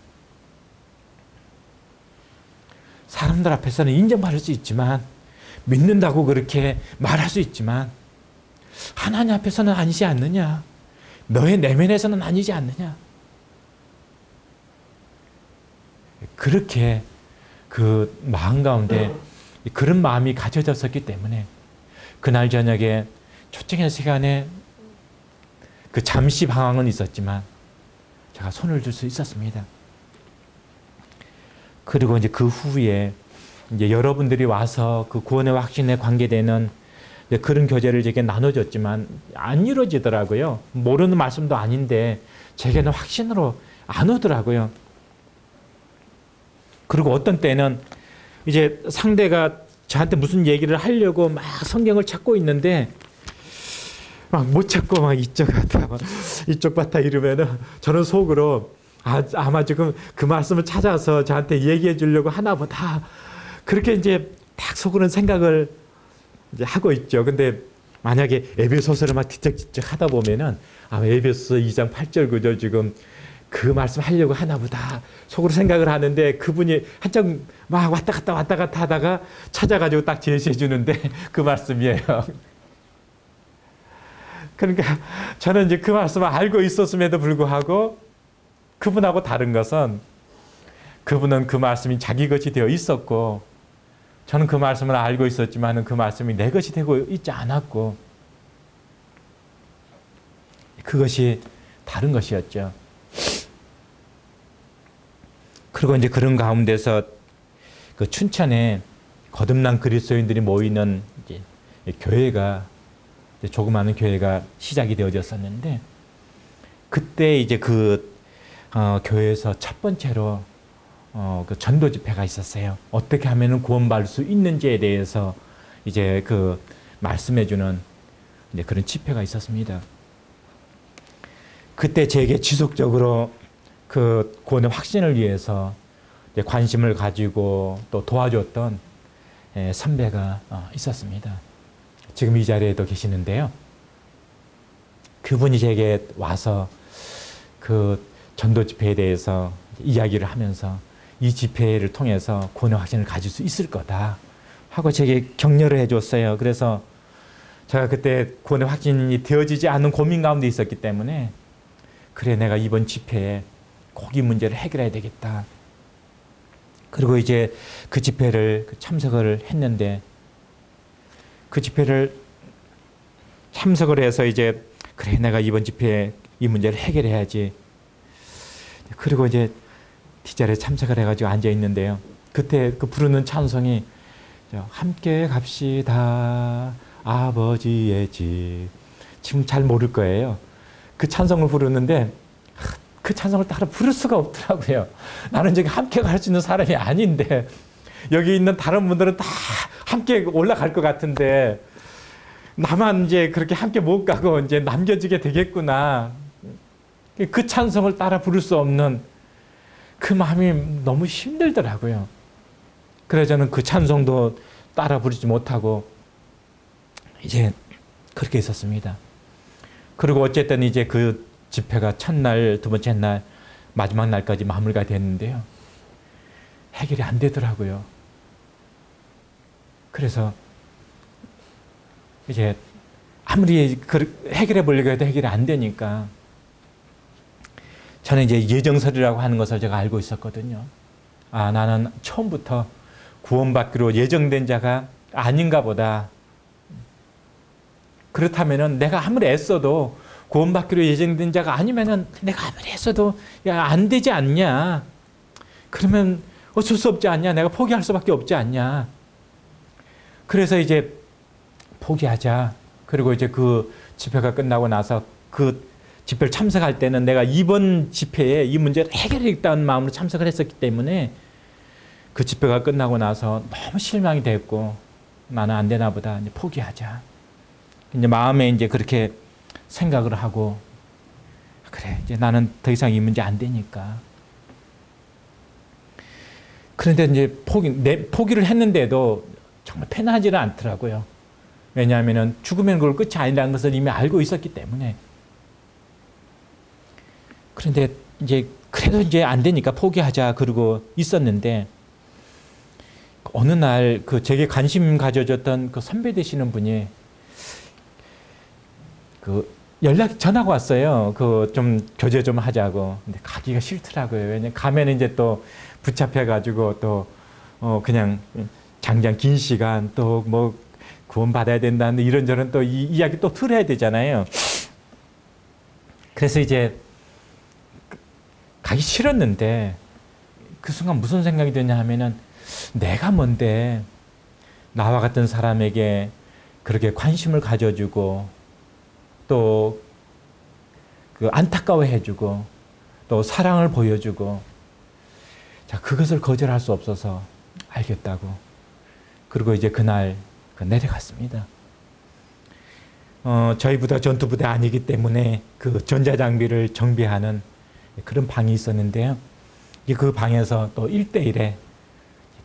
[SPEAKER 1] 사람들 앞에서는 인정받을 수 있지만 믿는다고 그렇게 말할 수 있지만 하나님 앞에서는 아니지 않느냐. 너의 내면에서는 아니지 않느냐. 그렇게 그 마음 가운데 그런 마음이 가져졌었기 때문에 그날 저녁에 초청의 시간에 그 잠시 방황은 있었지만 제가 손을 들 수 있었습니다. 그리고 이제 그 후에 이제 여러분들이 와서 그 구원의 확신에 관계되는 그런 교제를 제게 나눠줬지만 안 이루어지더라고요. 모르는 말씀도 아닌데 제게는 확신으로 안 오더라고요. 그리고 어떤 때는 이제 상대가 저한테 무슨 얘기를 하려고 막 성경을 찾고 있는데 막 못 찾고 막 이쪽 갔다 이쪽 봤다 이러면은 저는 속으로 아마 지금 그 말씀을 찾아서 저한테 얘기해 주려고 하나 보다. 그렇게 이제 딱 속으로는 생각을 이제 하고 있죠. 근데 만약에 에베소서를 막 뒤적뒤적 하다 보면은 에베소서 2장 8절 9절 지금 그 말씀 하려고 하나 보다. 속으로 생각을 하는데 그분이 한참 막 왔다 갔다 하다가 찾아가지고 딱 제시해 주는데 그 말씀이에요. 그러니까 저는 이제 그 말씀을 알고 있었음에도 불구하고 그분하고 다른 것은 그분은 그 말씀이 자기 것이 되어 있었고 저는 그 말씀을 알고 있었지만 그 말씀이 내 것이 되고 있지 않았고 그것이 다른 것이었죠. 그리고 이제 그런 가운데서 그 춘천에 거듭난 그리스도인들이 모이는 이제 교회가 이제 조그마한 교회가 시작이 되어졌었는데 그때 이제 교회에서 첫 번째로 그 전도 집회가 있었어요. 어떻게 하면은 구원받을 수 있는지에 대해서 이제 그 말씀해주는 이제 그런 집회가 있었습니다. 그때 제게 지속적으로 그 구원의 확신을 위해서 이제 관심을 가지고 또 도와줬던 선배가 있었습니다. 지금 이 자리에도 계시는데요. 그분이 제게 와서 그 전도 집회에 대해서 이야기를 하면서 이 집회를 통해서 구원의 확신을 가질 수 있을 거다 하고 제게 격려를 해줬어요. 그래서 제가 그때 구원의 확신이 되어지지 않는 고민 가운데 있었기 때문에 그래 내가 이번 집회에 꼭 이 문제를 해결해야 되겠다. 그리고 이제 그 집회를 참석을 했는데 그 집회를 참석을 해서 이제 그래 내가 이번 집회에 이 문제를 해결해야지. 그리고 이제 뒷자리에 참석을 해가지고 앉아 있는데요. 그때 그 부르는 찬송이 함께 갑시다 아버지의 집. 지금 잘 모를 거예요. 그 찬송을 부르는데 그 찬송을 따라 부를 수가 없더라고요. 나는 저기 함께 갈 수 있는 사람이 아닌데 여기 있는 다른 분들은 다 함께 올라갈 것 같은데 나만 이제 그렇게 함께 못 가고 이제 남겨지게 되겠구나. 그 찬송을 따라 부를 수 없는 그 마음이 너무 힘들더라고요. 그래서 저는 그 찬송도 따라 부르지 못하고 이제 그렇게 있었습니다. 그리고 어쨌든 이제 그 집회가 첫날, 두 번째 날, 마지막 날까지 마무리가 됐는데요. 해결이 안 되더라고요. 그래서 이제 아무리 해결해 보려고 해도 해결이 안 되니까 저는 이제 예정설이라고 하는 것을 제가 알고 있었거든요. 나는 처음부터 구원받기로 예정된 자가 아닌가 보다. 그렇다면은 내가 아무리 애써도 구원받기로 예정된 자가 아니면은 내가 아무리 애써도 안 되지 않냐. 그러면 어쩔 수 없지 않냐. 내가 포기할 수밖에 없지 않냐. 그래서 이제 포기하자. 그리고 이제 그 집회가 끝나고 나서 그 집회를 참석할 때는 내가 이번 집회에 이 문제를 해결하겠다는 마음으로 참석을 했었기 때문에 그 집회가 끝나고 나서 너무 실망이 됐고 나는 안 되나 보다. 이제 포기하자. 이제 마음에 이제 그렇게 생각을 하고 그래 이제 나는 더 이상 이 문제 안 되니까. 그런데 이제 포기를 했는데도 정말 편하지는 않더라고요. 왜냐하면 죽으면 그걸 끝이 아니라는 것을 이미 알고 있었기 때문에. 그런데 이제 그래도 이제 안 되니까 포기하자 그러고 있었는데 어느 날 그 제게 관심 가져줬던 그 선배 되시는 분이 그 전화가 왔어요. 그 좀 교제 좀 하자고. 근데 가기가 싫더라고요. 왜냐면 가면 이제 또 붙잡혀가지고 또 그냥 장장 긴 시간 또 뭐 구원받아야 된다는 이런저런 또 이 이야기 또 들어야 되잖아요. 그래서 이제 가기 싫었는데 그 순간 무슨 생각이 드냐 하면은 내가 뭔데 나와 같은 사람에게 그렇게 관심을 가져주고 또 그 안타까워해주고 또 사랑을 보여주고 자 그것을 거절할 수 없어서 알겠다고 그리고 이제 그날 내려갔습니다. 저희 부대 전투부대 아니기 때문에 그 전자장비를 정비하는 그런 방이 있었는데요. 그 방에서 또 1대1의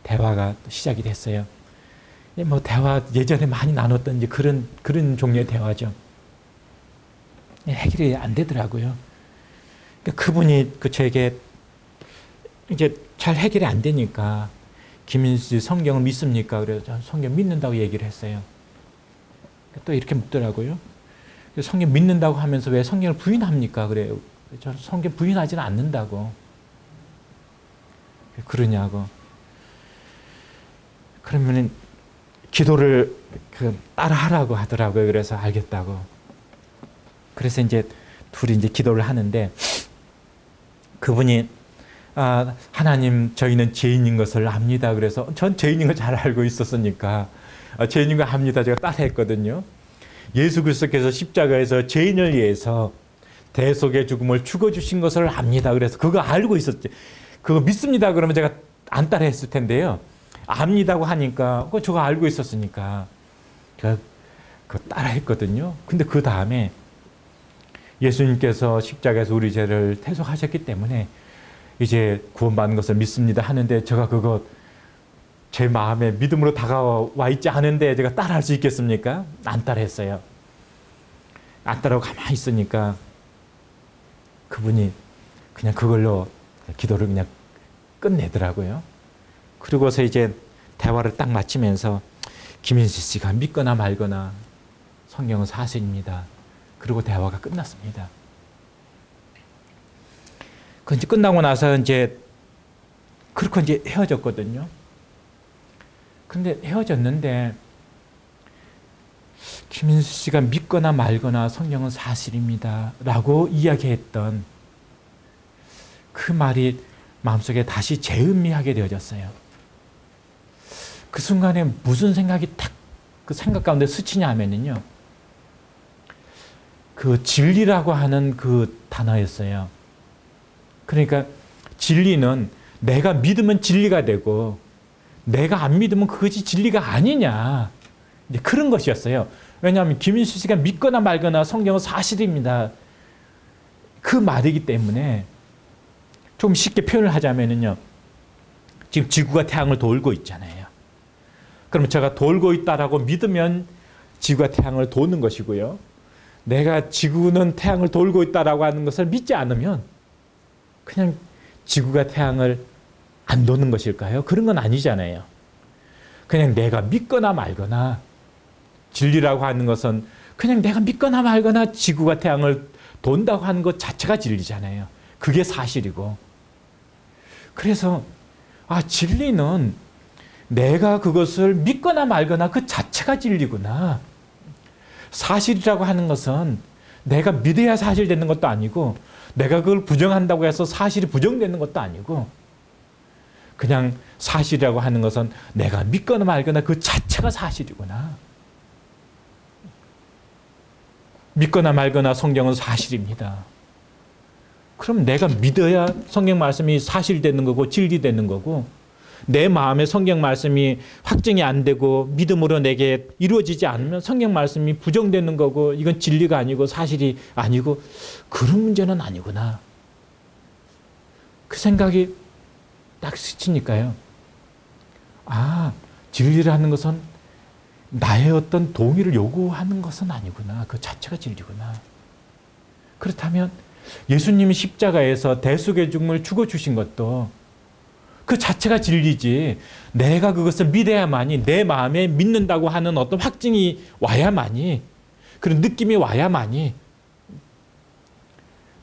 [SPEAKER 1] 대화가 시작이 됐어요. 뭐 대화 예전에 많이 나눴던 이제 그런 종류의 대화죠. 해결이 안 되더라고요. 그러니까 그분이 저에게 이제 잘 해결이 안 되니까 김인수 씨 성경을 믿습니까? 그래서 저는 성경 믿는다고 얘기를 했어요. 또 이렇게 묻더라고요. 성경 믿는다고 하면서 왜 성경을 부인합니까? 그래요. 저는 성경 부인하지는 않는다고. 왜 그러냐고. 그러면 기도를 따라 하라고 하더라고요. 그래서 알겠다고. 그래서 이제 둘이 이제 기도를 하는데 그분이 하나님 저희는 죄인인 것을 압니다. 그래서 전 죄인인 걸 잘 알고 있었으니까 죄인인 걸 압니다. 제가 따라했거든요. 예수 그리스도께서 십자가에서 죄인을 위해서 대속의 죽음을 죽어주신 것을 압니다. 그래서 그거 알고 있었지. 그거 믿습니다. 그러면 제가 안 따라했을 텐데요. 압니다고 하니까 저거 알고 있었으니까 제가 그거 따라했거든요. 근데 그 다음에 예수님께서 십자가에서 우리 죄를 대속하셨기 때문에 이제 구원받는 것을 믿습니다 하는데 제가 그거 제 마음에 믿음으로 다가와 있지 않은데 제가 따라할 수 있겠습니까? 안 따라했어요. 안 따라하고 가만히 있으니까 그분이 그냥 그걸로 기도를 그냥 끝내더라고요. 그리고서 이제 대화를 딱 마치면서 김인수 씨가 믿거나 말거나 성경은 사실입니다. 그리고 대화가 끝났습니다. 그 이제 끝나고 나서 이제 그렇게 이제 헤어졌거든요. 근데 헤어졌는데 김인수 씨가 믿거나 말거나 성경은 사실입니다. 라고 이야기했던 그 말이 마음속에 다시 재음미하게 되어졌어요. 그 순간에 무슨 생각이 딱 그 생각 가운데 스치냐 하면은요. 그 진리라고 하는 그 단어였어요. 그러니까 진리는 내가 믿으면 진리가 되고 내가 안 믿으면 그것이 진리가 아니냐. 이제 그런 것이었어요. 왜냐하면 김인수 씨가 믿거나 말거나 성경은 사실입니다. 그 말이기 때문에 좀 쉽게 표현을 하자면요. 지금 지구가 태양을 돌고 있잖아요. 그럼 제가 돌고 있다라고 믿으면 지구가 태양을 도는 것이고요. 내가 지구는 태양을 돌고 있다라고 하는 것을 믿지 않으면 그냥 지구가 태양을 안 도는 것일까요? 그런 건 아니잖아요. 그냥 내가 믿거나 말거나 진리라고 하는 것은 그냥 내가 믿거나 말거나 지구가 태양을 돈다고 하는 것 자체가 진리잖아요. 그게 사실이고. 그래서 진리는 내가 그것을 믿거나 말거나 그 자체가 진리구나. 사실이라고 하는 것은 내가 믿어야 사실 되는 것도 아니고 내가 그걸 부정한다고 해서 사실이 부정되는 것도 아니고 그냥 사실이라고 하는 것은 내가 믿거나 말거나 그 자체가 사실이구나. 믿거나 말거나 성경은 사실입니다. 그럼 내가 믿어야 성경 말씀이 사실되는 거고 진리되는 거고 내 마음에 성경 말씀이 확증이 안 되고 믿음으로 내게 이루어지지 않으면 성경 말씀이 부정되는 거고 이건 진리가 아니고 사실이 아니고 그런 문제는 아니구나. 그 생각이 딱 스치니까요. 진리라는 것은 나의 어떤 동의를 요구하는 것은 아니구나. 그 자체가 진리구나. 그렇다면 예수님이 십자가에서 대속의 죽음을 죽어주신 것도 그 자체가 진리지 내가 그것을 믿어야만이 내 마음에 믿는다고 하는 어떤 확증이 와야만이 그런 느낌이 와야만이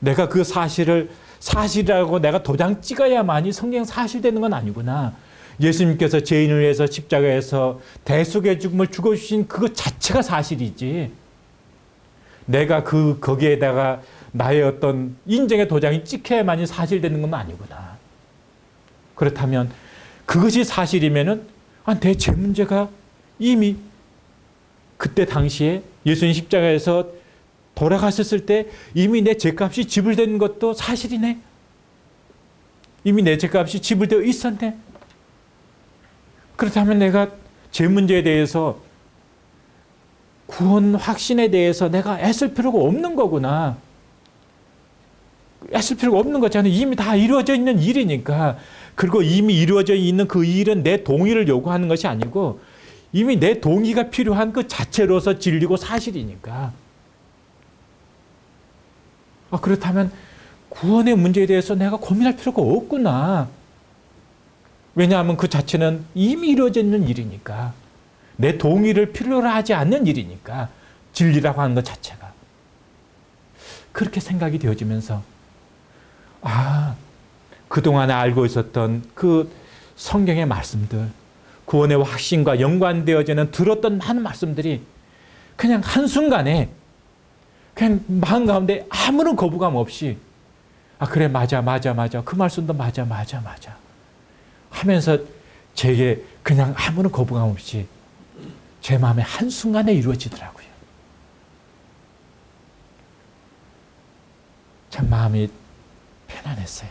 [SPEAKER 1] 내가 그 사실을 사실이라고 내가 도장 찍어야만이 성경 사실되는 건 아니구나. 예수님께서 죄인을 위해서 십자가에서 대속의 죽음을 죽어주신 그것 자체가 사실이지, 내가 거기에다가 나의 어떤 인정의 도장이 찍혀야만이 사실되는 건 아니구나. 그렇다면 그것이 사실이면은 내 죄 문제가 이미 그때 당시에 예수님 십자가에서 돌아가셨을 때 이미 내 죄값이 지불된 것도 사실이네. 이미 내 죄값이 지불되어 있었네. 그렇다면 내가 죄 문제에 대해서, 구원 확신에 대해서 내가 애쓸 필요가 없는 거구나. 애쓸 필요가 없는 거잖아요. 이미 다 이루어져 있는 일이니까. 그리고 이미 이루어져 있는 그 일은 내 동의를 요구하는 것이 아니고 이미 내 동의가 필요한 그 자체로서 진리고 사실이니까. 그렇다면 구원의 문제에 대해서 내가 고민할 필요가 없구나. 왜냐하면 그 자체는 이미 이루어져 있는 일이니까. 내 동의를 필요로 하지 않는 일이니까. 진리라고 하는 것 자체가. 그렇게 생각이 되어지면서 그동안에 알고 있었던 그 성경의 말씀들, 구원의 확신과 연관되어지는 들었던 많은 말씀들이 그냥 한순간에 그냥 마음 가운데 아무런 거부감 없이 그래, 맞아. 그 말씀도 맞아 하면서 제게 그냥 아무런 거부감 없이 제 마음에 한순간에 이루어지더라고요. 참 마음이 편안했어요.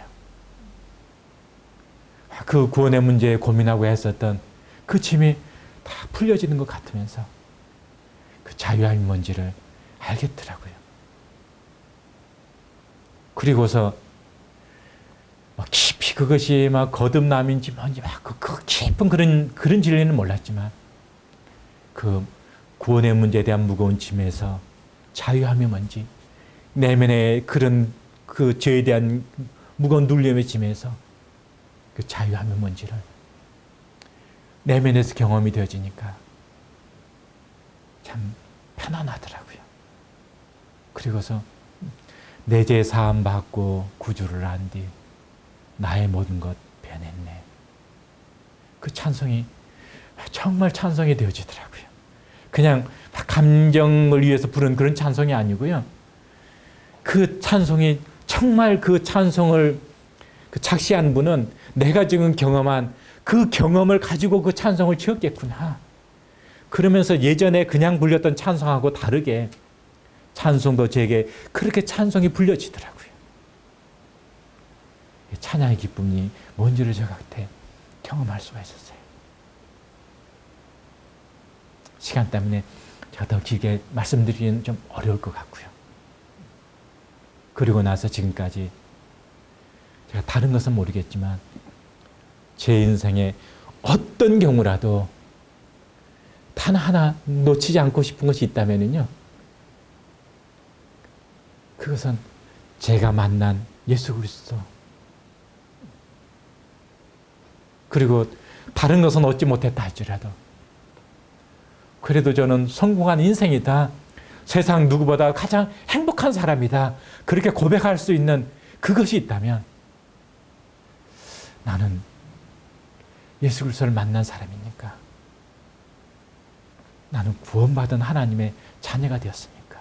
[SPEAKER 1] 그 구원의 문제에 고민하고 했었던 그 짐이 다 풀려지는 것 같으면서 그 자유함이 뭔지를 알겠더라고요. 그리고서 깊이 그것이 거듭남인지 뭔지 그 깊은 그런 진리는 몰랐지만 그 구원의 문제에 대한 무거운 짐에서 자유함이 뭔지, 내면의 그런 그 죄에 대한 무거운 눌림의 짐에서 그 자유함이 뭔지를 내면에서 경험이 되어지니까 참 편안하더라고요. 그리고서 내 죄 사함 받고 구주를 한 뒤 나의 모든 것 변했네. 그 찬송이 정말 찬송이 되어지더라고요. 그냥 감정을 위해서 부른 그런 찬송이 아니고요. 그 찬송이 정말 그 찬송을 작시한 분은 내가 지금 경험한 그 경험을 가지고 그 찬송을 지었겠구나. 그러면서 예전에 그냥 불렸던 찬송하고 다르게 찬송도 제게 그렇게 찬송이 불려지더라고요. 찬양의 기쁨이 뭔지를 제가 그때 경험할 수가 있었어요. 시간 때문에 제가 더 길게 말씀드리기는 좀 어려울 것 같고요. 그리고 나서 지금까지 제가 다른 것은 모르겠지만 제 인생에 어떤 경우라도 단 하나 놓치지 않고 싶은 것이 있다면요, 그것은 제가 만난 예수 그리스도, 그리고 다른 것은 얻지 못했다 할지라도 그래도 저는 성공한 인생이다, 세상 누구보다 가장 행복한 사람이다, 그렇게 고백할 수 있는 그것이 있다면 나는 예수 그리스도를 만난 사람이니까, 나는 구원받은 하나님의 자녀가 되었으니까,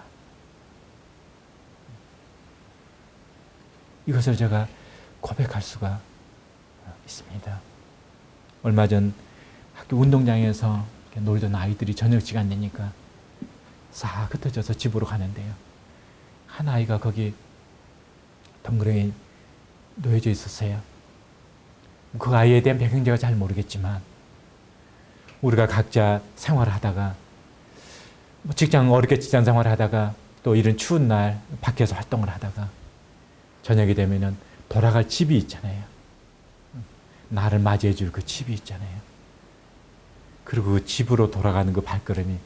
[SPEAKER 1] 이것을 제가 고백할 수가 있습니다. 얼마 전 학교 운동장에서 놀던 아이들이 저녁 시간 되니까 싹 흩어져서 집으로 가는데요, 한 아이가 거기 덩그러니 놓여져 있었어요. 그 아이에 대한 배경 제가 잘 모르겠지만 우리가 각자 생활하다가 어렵게 직장 생활하다가 또 이런 추운 날 밖에서 활동을 하다가 저녁이 되면은 돌아갈 집이 있잖아요. 나를 맞이해 줄 그 집이 있잖아요. 그리고 그 집으로 돌아가는 그 발걸음이,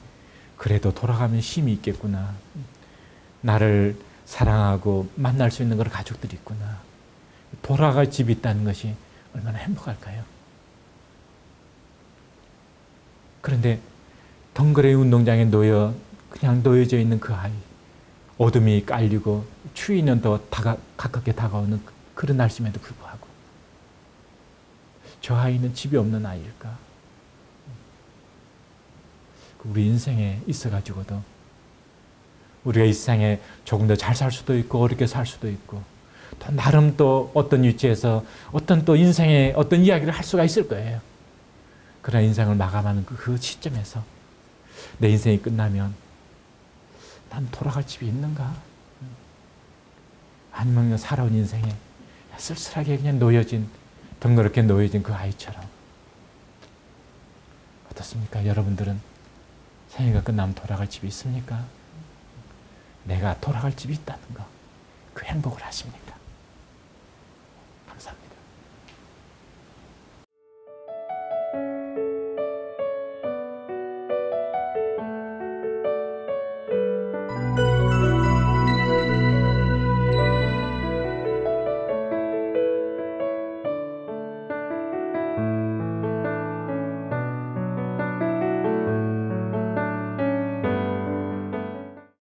[SPEAKER 1] 그래도 돌아가면 힘이 있겠구나, 나를 사랑하고 만날 수 있는 그런 가족들이 있구나, 돌아갈 집이 있다는 것이 얼마나 행복할까요? 그런데 덩그러니 운동장에 그냥 놓여져 있는 그 아이, 어둠이 깔리고 추위는 더 가깝게 다가오는 그런 날씨임에도 불구하고 저 아이는 집이 없는 아이일까? 우리 인생에 있어가지고도 우리가 이 세상에 조금 더 잘 살 수도 있고 어렵게 살 수도 있고 또 나름 또 어떤 위치에서 어떤 또 인생의 어떤 이야기를 할 수가 있을 거예요. 그러나 인생을 마감하는 그 시점에서 내 인생이 끝나면 난 돌아갈 집이 있는가? 아니면 그냥 살아온 인생에 쓸쓸하게 그냥 놓여진, 덩그렇게 놓여진 그 아이처럼. 어떻습니까? 여러분들은 생애가 끝나면 돌아갈 집이 있습니까? 내가 돌아갈 집이 있다는 거, 그 행복을 하십니까?